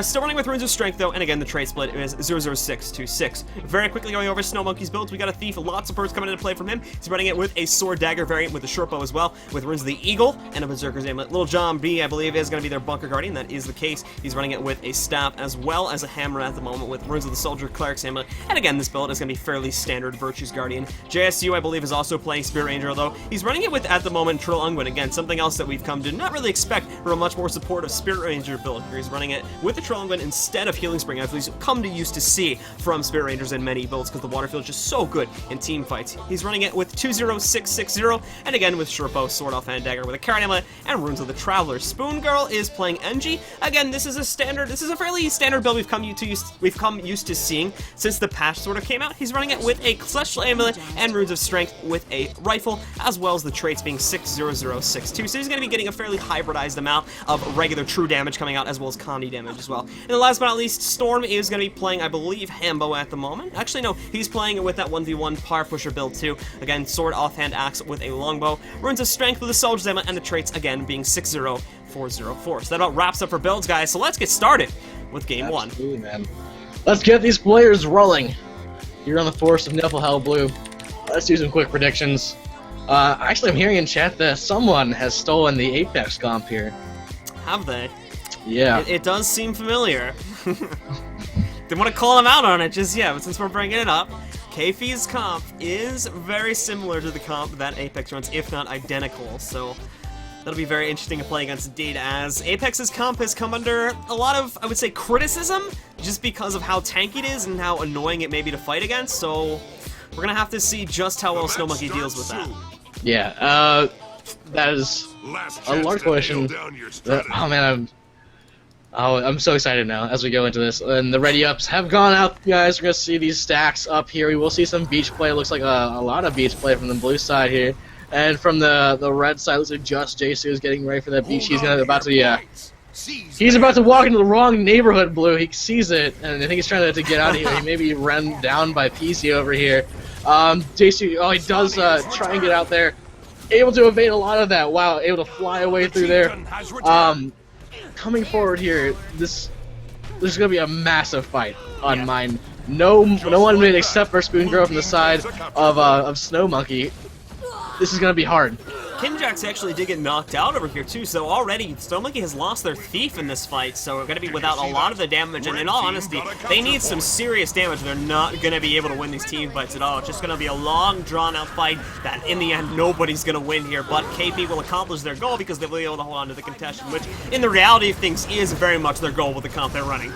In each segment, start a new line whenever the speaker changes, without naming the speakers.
Still running with Runes of Strength, though, and again, the trait split is 00626. Very quickly going over Snow Monkey's builds, we got a Thief, lots of birds coming into play from him. He's running it with a Sword Dagger variant with a short bow as well, with Runes of the Eagle and a Berserker's Amulet. Little John B, I believe, is going to be their Bunker Guardian. That is the case. He's running it with a Staff as well as a Hammer at the moment with Runes of the Soldier, Cleric's Amulet. And again, this build is going to be fairly standard Virtue's Guardian. JSU, I believe, is also playing Spirit Ranger, though. He's running it with, at the moment, Trill Ungwin. Again, something else that we've come to not really expect for a much more supportive Spirit Ranger build here. He's running it with the Trill Ungwin instead of Healing Spring, as we've come to used to see from Spirit Rangers in many builds, because the water field is just so good in team fights. He's running it with 20660, and again with short bow, sword off hand dagger with a Carrot Amulet, and Runes of the Traveler. Spoon Girl is playing NG. Again, this is a fairly standard build we've come used to seeing since the patch sort of came out. He's running it with a Celestial Amulet and Runes of Strength with a rifle, as well as the traits being 60062. So he's going to be getting a fairly hybridized amount of regular true damage coming out, as well as Condi damage as well. And then last but not least, Storm is going to be playing, I believe, Hambo at the moment. Actually, no, he's playing with that 1v1 Power Pusher build too. Again, sword offhand axe with a longbow, Runes of Strength with a Soldier's Amulet, and the traits again being 60404. So that about wraps up for builds, guys. So let's get started with game one.
Man. Let's get these players rolling. Here on the Forest of Niflhel Blue. Let's do some quick predictions. Actually, I'm hearing in chat that someone has stolen the Apex comp here.
Have they?
Yeah.
It does seem familiar. Didn't want to call him out on it just yet, but since we're bringing it up, KPZ's comp is very similar to the comp that Apex runs, if not identical, so that'll be very interesting to play against Data, as Apex's comp has come under a lot of, I would say, criticism, just because of how tanky it is and how annoying it may be to fight against, so we're gonna have to see just how well Snow Monkey deals with that.
Yeah, that is a large question. Oh man, I'm so excited now as we go into this. And the ready ups have gone out, guys. We're gonna see these stacks up here. We will see some beach play. Looks like a lot of beach play from the blue side here, and from the red side, looks like just JC is getting ready for that beach. He's about to walk into the wrong neighborhood, Blue. He sees it, and I think he's trying to get out of here. He may be run down by PC over here. JC, oh, he does try and get out there. Able to evade a lot of that. Wow, able to fly away through there. Coming forward here, there's gonna be a massive fight on mine. No one made except for Spoon Girl from the side of Snow Monkey. This is gonna be hard.
Kinjax actually did get knocked out over here too, so already Snow Monkey has lost their Thief in this fight, so we're going to be without a lot of the damage, and in all honesty, they need some serious damage. They're not going to be able to win these team fights at all. It's just going to be a long, drawn-out fight that, in the end, nobody's going to win here, but KP will accomplish their goal because they'll be able to hold on to the contestant, which, in the reality of things, is very much their goal with the comp they're running.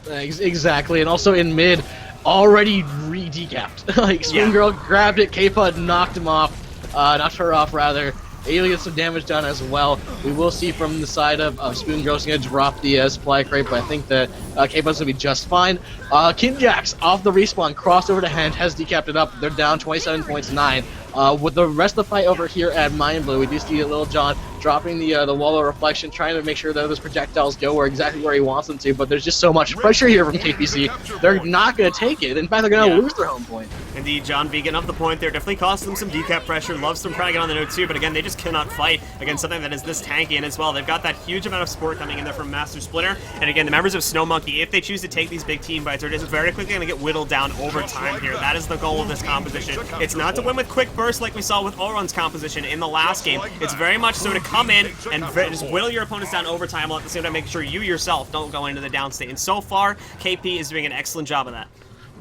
Exactly, and also in mid, already re-decapped. Like, Spoon Girl grabbed it, K-Pud knocked him off, knocked her off, rather. Able to get some damage done as well. We will see from the side of Spoon Girl's going to drop the supply crate, but I think that K-Pud's going to be just fine. Kinjax off the respawn, crossed over to Hand, has decapped it up. They're down 27.9. With the rest of the fight over here at Mind Blue, we do see Little John dropping the wall of reflection, trying to make sure that those projectiles go exactly where he wants them to, but there's just so much pressure here from KPZ. They're not going to take it. In fact, they're going to lose their home point.
Indeed, John V getting up the point there definitely cost them some decap pressure. Loves them trying to get on the note too, but again, they just cannot fight against something that is this tanky, and as well, they've got that huge amount of support coming in there from Master Splinter, and again, the members of Snow Monkey, if they choose to take these big team fights, are just very quickly going to get whittled down over time here. That is the goal of this composition. It's not to win with quick bursts like we saw with Oron's composition in the last game. It's very much so to come in and just whittle your opponents down over time, while at the same time making sure you yourself don't go into the downstate. And so far, KP is doing an excellent job of that.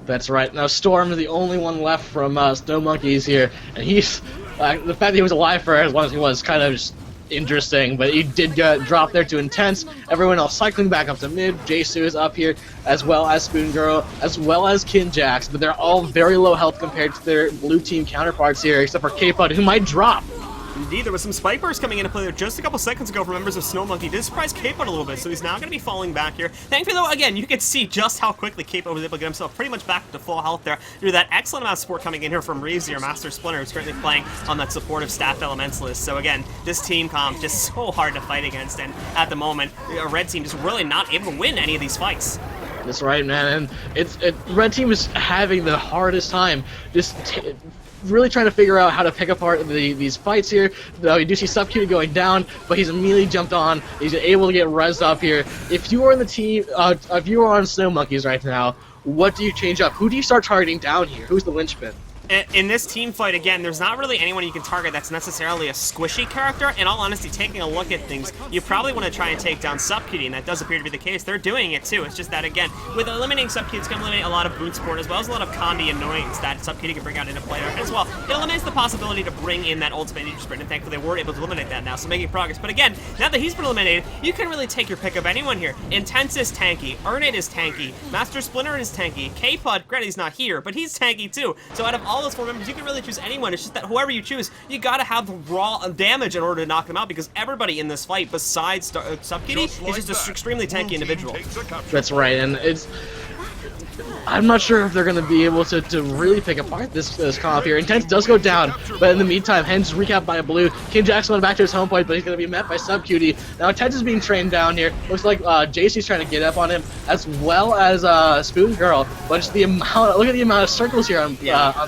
That's right. Now Storm is the only one left from Snow Monkeys here, and he's the fact that he was alive for as long as he was kind of just interesting, but he did drop there to Intense. Everyone else cycling back up to mid. Jsu is up here, as well as Spoon Girl, as well as Kinjax, but they're all very low health compared to their blue team counterparts here, except for K-Pud, who might drop.
Indeed, there was some spike bursts coming into play there just a couple seconds ago from members of Snow Monkey. Did surprise K-Pud a little bit, so he's now going to be falling back here. Thankfully, though, again, you can see just how quickly K-Pud was able to get himself pretty much back to full health there through that excellent amount of support coming in here from Reeves, your Master Splinter, who's currently playing on that supportive staff elementalist. So again, this team comp just so hard to fight against, and at the moment, a red team just really not able to win any of these fights.
That's right, man, and red team is having the hardest time just really trying to figure out how to pick apart these fights here. You do see Sub Cutie going down, but he's immediately jumped on. He's able to get rezzed up here. If you are in the team, if you are on Snow Monkeys right now, what do you change up? Who do you start targeting down here? Who's the linchpin?
In this team fight, again, there's not really anyone you can target that's necessarily a squishy character. In all honesty, taking a look at things, you probably want to try and take down Sub Cutie, and that does appear to be the case. They're doing it too. It's just that, again, with eliminating Sub Cutie, it's going to eliminate a lot of boot support as well as a lot of Condi annoyance that Sub Cutie can bring out into play as well. It eliminates the possibility to bring in that ultimate Ninja Sprint, and thankfully they were able to eliminate that now, so making progress. But again, now that he's been eliminated, you can really take your pick of anyone here. Intense is tanky, Earnit is tanky, Master Splinter is tanky, K-Pod, granted he's not here, but he's tanky too. So out of all those 4 members, you can really choose anyone. It's just that whoever you choose, you gotta have raw damage in order to knock them out, because everybody in this fight besides Sub Cutie is just an extremely tanky individual.
That's right, and I'm not sure if they're going to be able to really pick apart this comp here. Intense does go down, but in the meantime, Henge recapped by a blue. King Jackson went back to his home point, but he's going to be met by Sub Cutie. Now Intense is being trained down here. Looks like JC's trying to get up on him, as well as Spoon Girl. But just the amount, look at the amount of circles here on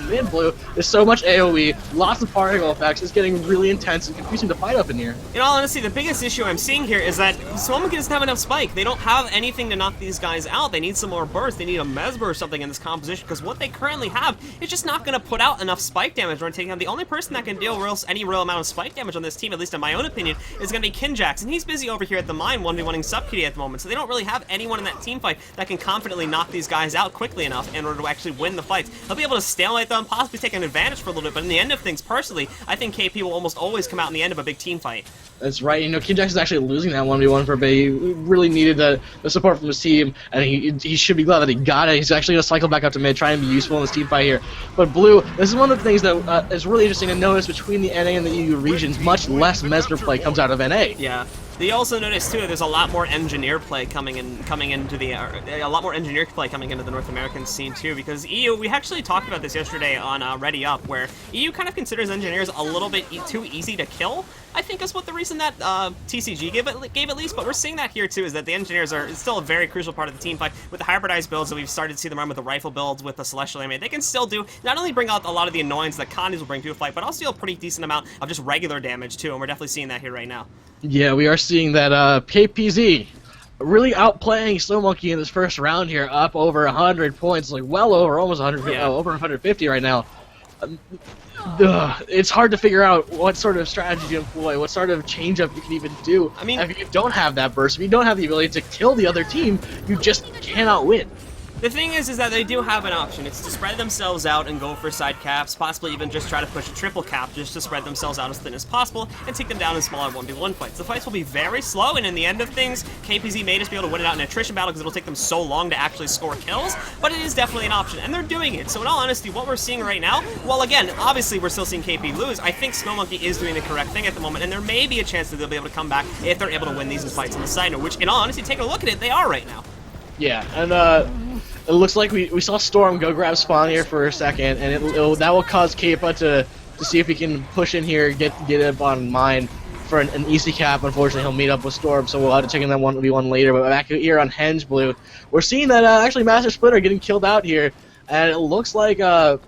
mid blue. There's so much AoE, lots of particle effects. It's getting really intense and confusing to fight up in here.
In all honesty, the biggest issue I'm seeing here is that Snow Monkey doesn't have enough spike. They don't have anything to knock these guys out. They need some more burst. They need a Mesmer or something in this composition, because what they currently have is just not going to put out enough spike damage when taking out. The only person that can deal any real amount of spike damage on this team, at least in my own opinion, is going to be Kinjax, and he's busy over here at the mine 1v1ing Sub Cutie at the moment, so they don't really have anyone in that team fight that can confidently knock these guys out quickly enough in order to actually win the fights. They'll be able to stalemate them, possibly take an advantage for a little bit, but in the end of things, personally, I think KP will almost always come out in the end of a big team fight.
That's right. You know, Kinjax is actually losing that 1v1 for a bit. He really needed the support from his team, and he should be glad that he got it. He's actually going to cycle back up to mid, try and be useful in this team fight here. But Blue, this is one of the things that is really interesting to notice between the NA and the EU regions. Much less Mesmer play comes out of NA.
Yeah. You also notice too, there's a lot more engineer play coming into the North American scene too, because EU, we actually talked about this yesterday on Ready Up, where EU kind of considers engineers a little bit too easy to kill. I think is what the reason that TCG gave at least, but we're seeing that here too, is that the engineers are still a very crucial part of the team fight. With the hybridized builds that we've started to see them run with the rifle builds, with the Celestial Anime, they can still do, not only bring out a lot of the annoyance that Condis will bring to a fight, but also deal a pretty decent amount of just regular damage too, and we're definitely seeing that here right now.
Yeah, we are seeing that KPZ really outplaying Snow Monkey in this first round here, up over 100 points, like well over, almost 100, over 150 right now. It's hard to figure out what sort of strategy to employ, what sort of change-up you can even do. I mean, if you don't have that burst, if you don't have the ability to kill the other team, you just cannot win.
The thing is that they do have an option. It's to spread themselves out and go for side caps, possibly even just try to push a triple cap just to spread themselves out as thin as possible and take them down in smaller 1v1 fights. The fights will be very slow, and in the end of things, KPZ may just be able to win it out in an attrition battle because it'll take them so long to actually score kills, but it is definitely an option, and they're doing it. So in all honesty, what we're seeing right now, well again, obviously we're still seeing KP lose. I think Snow Monkey is doing the correct thing at the moment, and there may be a chance that they'll be able to come back if they're able to win these fights on the side note, which in all honesty, taking a look at it, they are right now.
Yeah, and it looks like we saw Storm go grab spawn here for a second, and that will cause Kepa to see if he can push in here, get up on mine for an easy cap. Unfortunately, he'll meet up with Storm, so we'll have to check in that 1v1 later. But back here on Henge Blue, we're seeing that actually Master Splinter getting killed out here, and it looks like the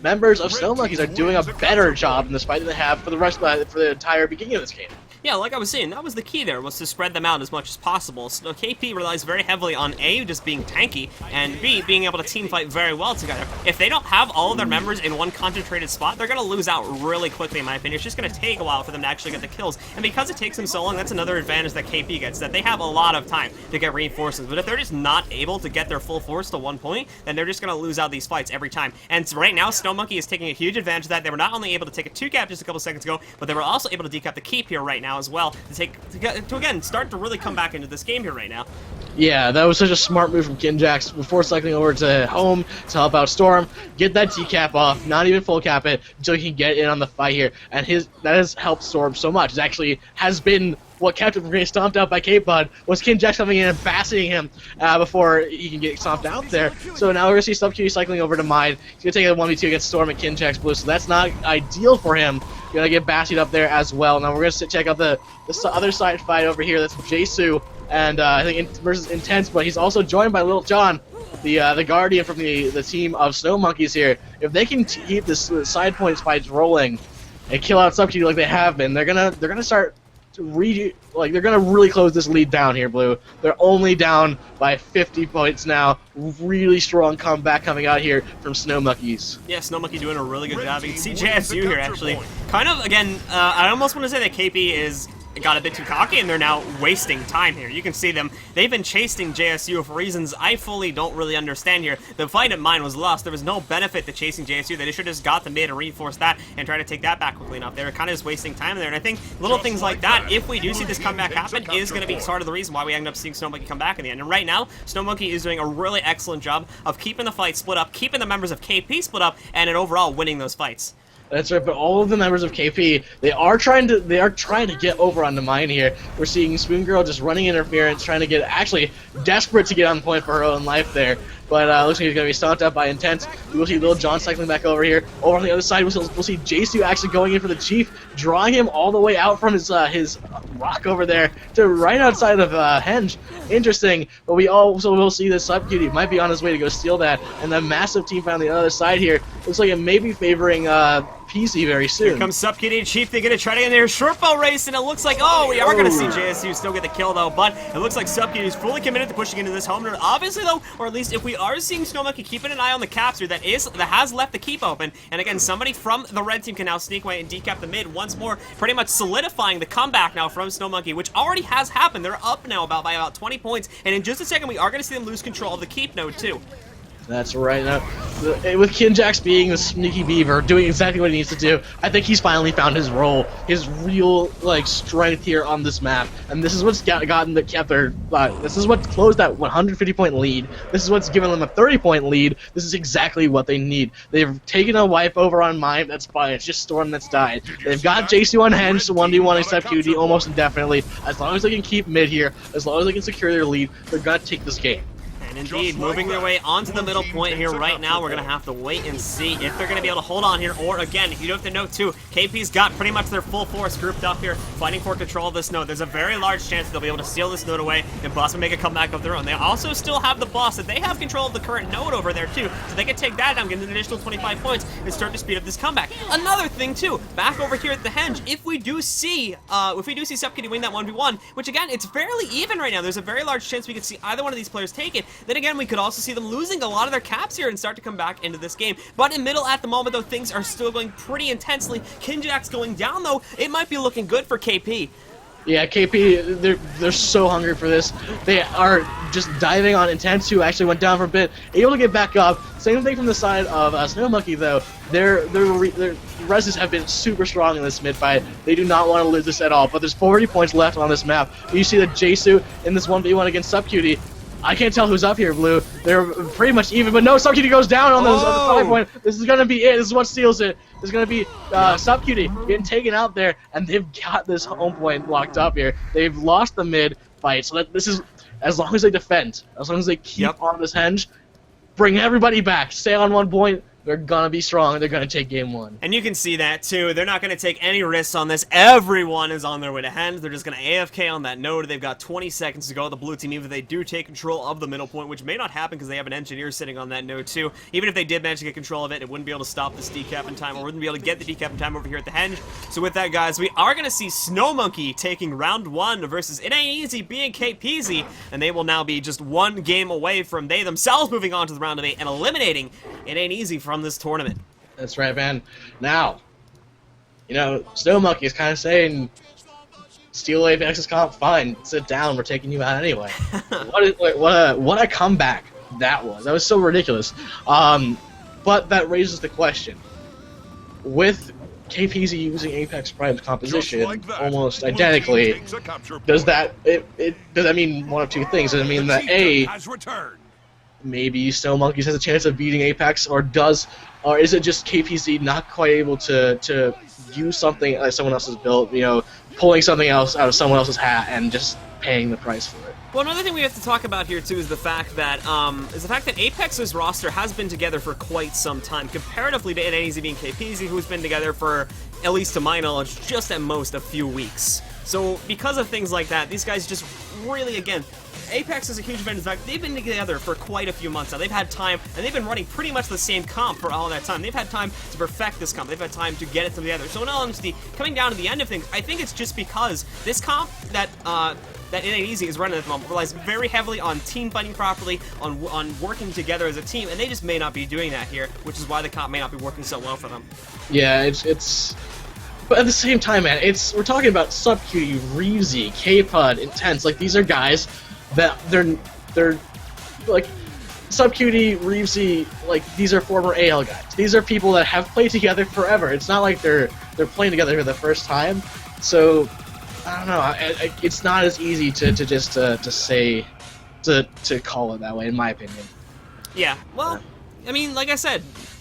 members of Snow Monkeys are doing a better job in this fight than they have for the entire beginning of this game.
Yeah, like I was saying, that was the key there, was to spread them out as much as possible. So KP relies very heavily on A, just being tanky, and B, being able to team fight very well together. If they don't have all of their members in one concentrated spot, they're going to lose out really quickly, in my opinion. It's just going to take a while for them to actually get the kills. And because it takes them so long, that's another advantage that KP gets, that they have a lot of time to get reinforcements. But if they're just not able to get their full force to one point, then they're just going to lose out these fights every time. And so right now, Snow Monkey is taking a huge advantage of that. They were not only able to take a 2-cap just a couple seconds ago, but they were also able to decap the keep here right now as well, to again start to really come back into this game here right now.
Yeah, that was such a smart move from Kinjax before cycling over to home to help out Storm, get that T-cap off, not even full cap it, until he can get in on the fight here, and that has helped Storm so much. It actually has been what kept him from getting stomped out by K-Pod, was Kinjax coming in and basseting him before he can get stomped out there. So now we're going to see Sub Cutie cycling over to mine. He's going to take a 1v2 against Storm and Kinjax Blue, so that's not ideal for him. Going to get bassied up there as well. Now we're going to check out the other side fight over here. That's Jesu and I think versus Intense, but he's also joined by Lil Jon. the Guardian from the team of Snow Monkeys here, if they can keep this side point fights rolling and kill out Subcutie like they have been, they're gonna start they're gonna really close this lead down here, Blue. They're only down by 50 points now. Really strong comeback coming out here from Snow Monkeys.
Yeah, Snow Monkey doing a really good job. You can see JSU here actually. Kind of again, I almost want to say that KP is got a bit too cocky and they're now wasting time here. You can see them. They've been chasing JSU for reasons I fully don't really understand here. The fight at mine was lost. There was no benefit to chasing JSU. They should have just got the mid and reinforced that and try to take that back quickly enough. They were kind of just wasting time there. And I think little things like that, if we do see this comeback happen, is going to be sort of the reason why we end up seeing Snow Monkey come back in the end. And right now, Snow Monkey is doing a really excellent job of keeping the fight split up, keeping the members of KP split up, and in overall winning those fights.
That's right, but all of the members of KP, they are trying to get over on the mine here. We're seeing Spoon Girl just running interference, trying to get, actually desperate to get on point for her own life there. But looks like he's going to be stomped up by Intense. We will see Lil Jon cycling back over here. Over on the other side, we'll see JSU actually going in for the Chief, drawing him all the way out from his rock over there to right outside of Henge. Interesting, but we also will see this Subcutie might be on his way to go steal that. And the massive team fight on the other side here looks like it may be favoring PC very soon.
Here comes Subcutie and Chief. They're going to try to get in their short bow race, and it looks like, oh, we are going to see JSU still get the kill, though. But it looks like Subcutie is fully committed to pushing into this home run. Obviously, though, or at least if we are seeing Snow Monkey keeping an eye on the caps here, that has left the keep open. And again, somebody from the red team can now sneak away and decap the mid once more, pretty much solidifying the comeback now from Snow Monkey, which already has happened. They're up now by about 20 points, and in just a second, we are going to see them lose control of the keep node, too.
That's right. Now, with Kinjax being the sneaky beaver, doing exactly what he needs to do, I think he's finally found his role, his real strength here on this map. And this is what's kept their. This is what closed that 150-point lead. This is what's given them a 30-point lead. This is exactly what they need. They've taken a wipe over on Mime. That's fine. It's just Storm that's died. They've got JC on Henge, 1v1 except QD almost indefinitely. As long as they can keep mid here, as long as they can secure their lead, they're gonna take this game.
And indeed, moving their way onto the middle point here right now. We're going to have to wait and see if they're going to be able to hold on here. Or, again, you do have to note, too, KP's got pretty much their full force grouped up here, fighting for control of this node. There's a very large chance they'll be able to steal this node away, and Boss will make a comeback of their own. They also still have the Boss, that they have control of the current node over there, too. So they can take that down, get an additional 25 points, and start to speed up this comeback. Another thing, too, back over here at the Henge, if we do see Subcutie win that 1v1, which, again, it's fairly even right now. There's a very large chance we could see either one of these players take it. Then, again, we could also see them losing a lot of their caps here and start to come back into this game. But in middle at the moment, though, things are still going pretty intensely. Kinjack's going down, though. It might be looking good for KP.
Yeah, KP, they're so hungry for this. They are just diving on Intense, who actually went down for a bit, able to get back up. Same thing from the side of Snow Monkey, though. Their reses have been super strong in this mid fight. They do not want to lose this at all. But there's 40 points left on this map. You see that Jsu in this 1v1 against Subcutie. I can't tell who's up here, Blue. They're pretty much even, but no, Subcutie goes down on the 5 point. This is gonna be it. This is what steals it. This is gonna be Subcutie getting taken out there, and they've got this home point locked up here. They've lost the mid fight, so that this is, as long as they defend, as long as they keep on this Henge, bring everybody back, stay on 1 point. They're gonna be strong. They're gonna take game 1.
And you can see that too. They're not gonna take any risks on this. Everyone is on their way to Henge. They're just gonna AFK on that node. They've got 20 seconds to go. The blue team, even if they do take control of the middle point, which may not happen because they have an engineer sitting on that node too. Even if they did manage to get control of it, it wouldn't be able to stop this decap in time, or wouldn't be able to get the decap in time over here at the Henge. So with that, guys, we are gonna see Snow Monkey taking round 1 versus It Ain't Easy being KPZ, and they will now be just 1 game away from they themselves moving on to the round of 8 and eliminating It Ain't Easy from this tournament.
That's right, man. Now, you know, Snow Monkey is kind of saying, steal Apex's comp, fine, sit down, we're taking you out anyway. What a comeback that was. That was so ridiculous. But that raises the question. With KPZ using Apex Prime's composition almost identically, does that mean one of two things? Does it mean that A, maybe Snow Monkeys has a chance of beating Apex, or is it just KPZ not quite able to use something that someone else has built, you know, pulling something else out of someone else's hat and just paying the price for it?
Well, another thing we have to talk about here too is the fact that Apex's roster has been together for quite some time, comparatively to It Ain't Easy being KPZ, who's been together for, at least to my knowledge, just at most a few weeks. So because of things like that, these guys just really, again, Apex is a huge event. In fact, they've been together for quite a few months now. They've had time, and they've been running pretty much the same comp for all that time. They've had time to perfect this comp. They've had time to get it together. So in all honesty, coming down to the end of things, I think it's just because this comp that It Ain't Easy is running at the moment relies very heavily on team fighting properly, on working together as a team, and they just may not be doing that here, which is why the comp may not be working so well for them.
Yeah, it's. But at the same time, man, we're talking about Subcutie, Reevesy, KPZ, Intense. Like, these are guys that they're like Subcutie, Reevesy. Like, these are former AL guys. These are people that have played together forever. It's not like they're playing together for the first time. So I don't know. It's not as easy to just say to call it that way, in my opinion.
Yeah. Well, I mean, like I said,